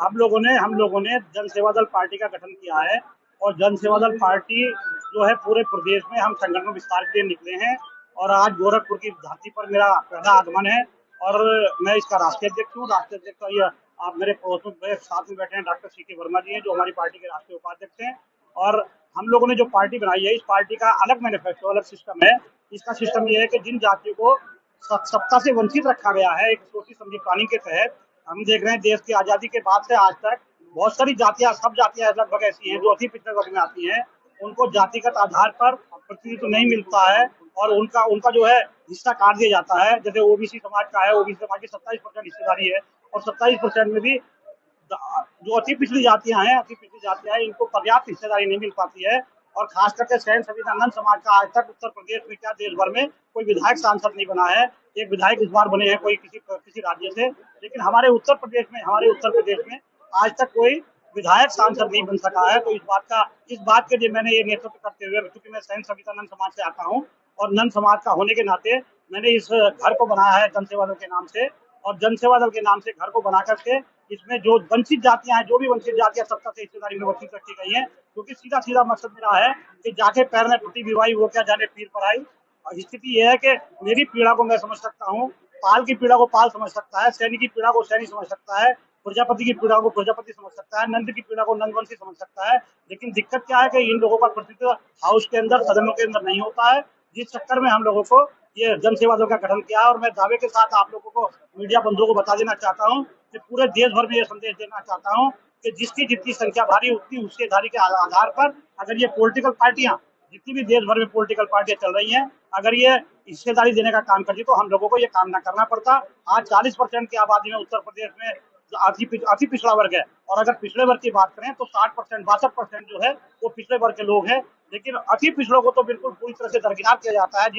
हम लोगों ने जन सेवा दल पार्टी का गठन किया है और जन सेवा दल पार्टी जो है पूरे प्रदेश में हम संगठन विस्तार के लिए निकले हैं और आज गोरखपुर की धरती पर मेरा पहला आगमन है और मैं इसका राष्ट्रीय अध्यक्ष हूँ। राष्ट्रीय अध्यक्ष का ये आप मेरे पड़ोस में साथ में बैठे हैं डॉक्टर CK वर्मा जी हैं जो हमारी पार्टी के राष्ट्रीय उपाध्यक्ष हैं और हम लोगों ने जो पार्टी बनाई है इस पार्टी का अलग मैनिफेस्टो अलग सिस्टम है। इसका सिस्टम ये है कि जिन जातियों को सत्ता से वंचित रखा गया है एक सोची समझी प्लानिंग के तहत हम देख रहे हैं देश की आजादी के बाद से आज तक बहुत सारी जातियां सब जातियां लगभग ऐसी हैं जो अति पिछड़े वर्ग में आती हैं। उनको जातिगत आधार पर प्रतिनिधित्व नहीं मिलता है और उनका उनका जो है हिस्सा काट दिया जाता है। जैसे ओबीसी समाज का है, ओबीसी समाज की 27% हिस्सेदारी है और 27% में भी जो अति पिछड़ी जातियां हैं इनको पर्याप्त हिस्सेदारी नहीं मिल पाती है और खास करके सैन संविधानंद समाज का आज तक उत्तर प्रदेश में क्या देश भर में कोई विधायक सांसद नहीं बना है। एक विधायक इस बार बने हैं कोई किसी राज्य से, लेकिन हमारे उत्तर प्रदेश में आज तक कोई विधायक सांसद नहीं बन सका है। तो इस बात के लिए मैंने ये नेतृत्व करते हुए, क्योंकि मैं सैन संविधानंद समाज से आता हूँ और नंद समाज का होने के नाते मैंने इस घर को बनाया है जन सेवा दल के नाम से और जन सेवा दल के नाम से घर को बना करके इसमें जो वंचित जातियां हैं, जो भी वंचित जातियां सत्ता से हिस्सेदारी में वंचित रखी गई हैं, क्योंकि सीधा मकसद मेरा है कि जाके पैर में फटी विवाही वो क्या जाने पीर पर आई। और स्थिति यह है कि मेरी पीड़ा को मैं समझ सकता हूँ, पाल की पीड़ा को पाल समझ सकता है, सैनिक की पीड़ा को सैनिक समझ सकता है, प्रजापति की पीड़ा को प्रजापति समझ सकता है, नंद की पीड़ा को नंदवंशी समझ सकता है। लेकिन दिक्कत क्या है कि इन लोगों का प्रतिनिधित्व हाउस के अंदर, सदनों के अंदर नहीं होता है, जिस चक्कर में हम लोगों को ये जन सेवा दल का गठन किया। और मैं दावे के साथ आप लोगों को, मीडिया बंधुओं को बता देना चाहता हूँ कि पूरे देश भर में ये संदेश देना चाहता हूँ कि जिसकी जितनी संख्या भारी उतनी हिस्सेदारी के आधार पर अगर ये पॉलिटिकल पार्टियां, जितनी भी देश भर में पॉलिटिकल पार्टियां चल रही हैं, अगर ये हिस्सेदारी देने का काम करती तो हम लोगों को ये काम ना करना पड़ता। आज 40% की आबादी में उत्तर प्रदेश में अति पिछड़ा वर्ग है और अगर पिछड़े वर्ग की बात करें तो 60% 62% जो है वो पिछड़े वर्ग के लोग हैं। लेकिन अति पिछड़ों को तो बिल्कुल पूरी तरह से दरकिनार किया जाता है।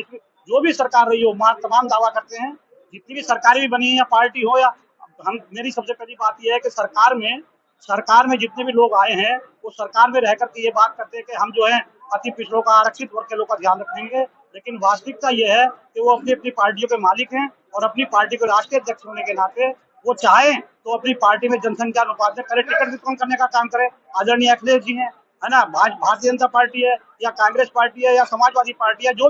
जो भी सरकार रही हो, तमाम दावा करते हैं, जितनी भी सरकारें भी बनी है या पार्टी हो या मेरी सबसे पहली बात यह है कि सरकार में जितने भी लोग आए हैं वो सरकार में रहकर के ये बात करते हैं कि हम जो है अति पिछड़ों का, आरक्षित वर्ग के लोग का ध्यान रखेंगे। लेकिन वास्तविकता यह है कि वो अपनी अपनी पार्टियों के मालिक हैं और अपनी पार्टी के राष्ट्रीय अध्यक्ष होने के नाते वो चाहे तो अपनी पार्टी में जनसंख्या अनुपात में करे, टिकट वितरण करने का काम करे। आदरणीय अखिलेश जी है ना, भारतीय जनता पार्टी है या कांग्रेस पार्टी है या समाजवादी पार्टी है, जो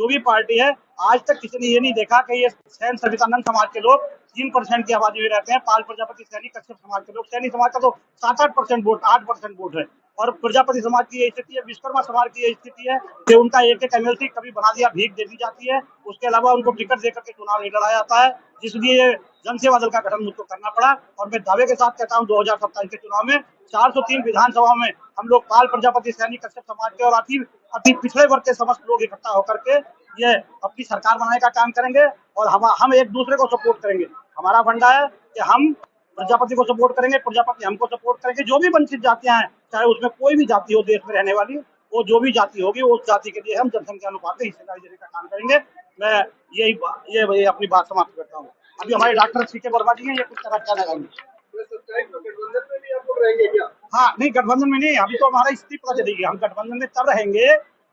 भी पार्टी है, आज तक किसी ने ये नहीं देखा कि ये सैन संविधानंद समाज के लोग 3% की आबादी में रहते हैं, पाल प्रजापति सैनिक कश्यप समाज के लोग, सैनिक समाज का तो 7-8% वोट, 8% वोट है और प्रजापति समाज की यही स्थिति है, विश्वकर्मा समाज की यही स्थिति है कि उनका एक MLC कभी बना दिया, भीख दे दी जाती है, उसके अलावा उनको टिकट देकर के चुनाव नहीं लड़ा जाता है, जिसलिए जन सेवा दल का गठन मुझको करना पड़ा। और मैं दावे के साथ कहता हूँ 2027 के चुनाव में 403 विधानसभा में हम लोग पाल प्रजापति सैनिक कश्यप समाज के और अति पिछड़े वर्ग के समस्त लोग इकट्ठा होकर के ये अपनी सरकार बनाने का काम करेंगे और हम एक दूसरे को सपोर्ट करेंगे। हमारा फंडा है कि हम प्रजापति को सपोर्ट करेंगे, प्रजापति हमको सपोर्ट करेंगे। जो भी वंचित जातियां हैं, चाहे उसमें कोई भी जाति हो देश में रहने वाली, वो जो भी जाति होगी उस जाति के लिए हम जनसंख्या अनुपात में हिस्सेदारी देने का काम करेंगे। मैं ये अपनी बात समाप्त करता हूँ। अभी हमारे डॉक्टर CK वर्मा जी हैं, ये कुछ कहना चाहेंगे। हाँ नहीं, गठबंधन में नहीं, अभी तो हमारा स्थिति पता चलेगी। हम गठबंधन में तब रहेंगे,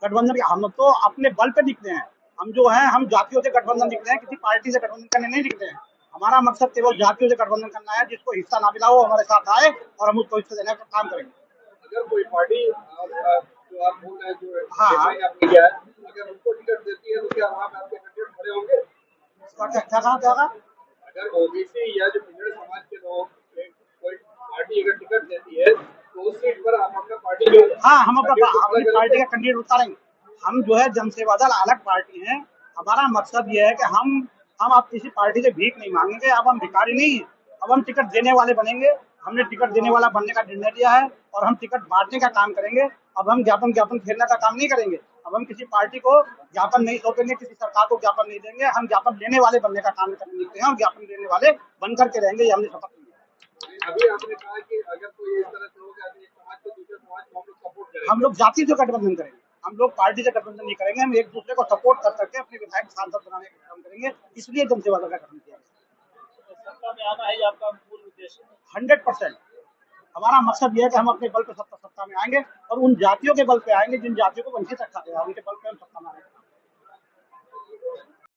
हम तो अपने बल पे निकले हैं। हम जो है हम जातियों से गठबंधन निकले हैं, किसी पार्टी से गठबंधन करने नहीं निकले हैं। हमारा मकसद केवल जातियों से गठबंधन करना है। जिसको हिस्सा ना मिला वो हमारे साथ आए और हम उसको हिस्सा देने का काम करेंगे। अगर कोई पार्टी जो आप बोल रहे हैं, जो अगर उनको टिकट देती है तो क्या वहाँ आपके कैंडिडेट खड़े होंगे? क्या अगर ओबीसी या जो पिछड़े समाज के लोग कोई पार्टी अगर टिकट देती है तो उस सीट पर आप अपना पार्टी में हम अपनी पार्टी का कैंडिडेट उतारेंगे। हम जो है जन सेवा दल अलग पार्टी है। हमारा मकसद ये है कि हम अब किसी पार्टी से भीख नहीं मांगेंगे। अब हम भिखारी नहीं है, अब हम टिकट देने वाले बनेंगे। हमने टिकट देने वाला बनने का निर्णय लिया है और हम टिकट बांटने का काम करेंगे। अब हम ज्ञापन खेलने का काम नहीं करेंगे। अब हम किसी पार्टी को ज्ञापन नहीं सौंपेंगे, किसी सरकार को ज्ञापन नहीं देंगे। हम ज्ञापन लेने वाले बनने का काम करने निकले हैं और ज्ञापन देने वाले बन करके रहेंगे। ये हमने शपथ लिया। अभी आपने कहा कि अगर कोई इस तरह से होगा एक समाज को दूसरे समाज को हम लोग सपोर्ट करेंगे। हम लोग जाति से गठबंधन करेंगे, हम लोग पार्टी से गठबंधन नहीं करेंगे। हम एक दूसरे को सपोर्ट कर करके अपने विधायक सांसद बनाने का काम करेंगे। इसलिए जन सेवा दल का गठन किया। सत्ता में आना है आपका मूल उद्देश्य? 100% हमारा मकसद यह है कि हम अपने बल पर सत्ता में आएंगे और उन जातियों के बल पे आएंगे जिन जातियों को वंचित रखा गया, उनके बल पे हम सत्ता में आएंगे।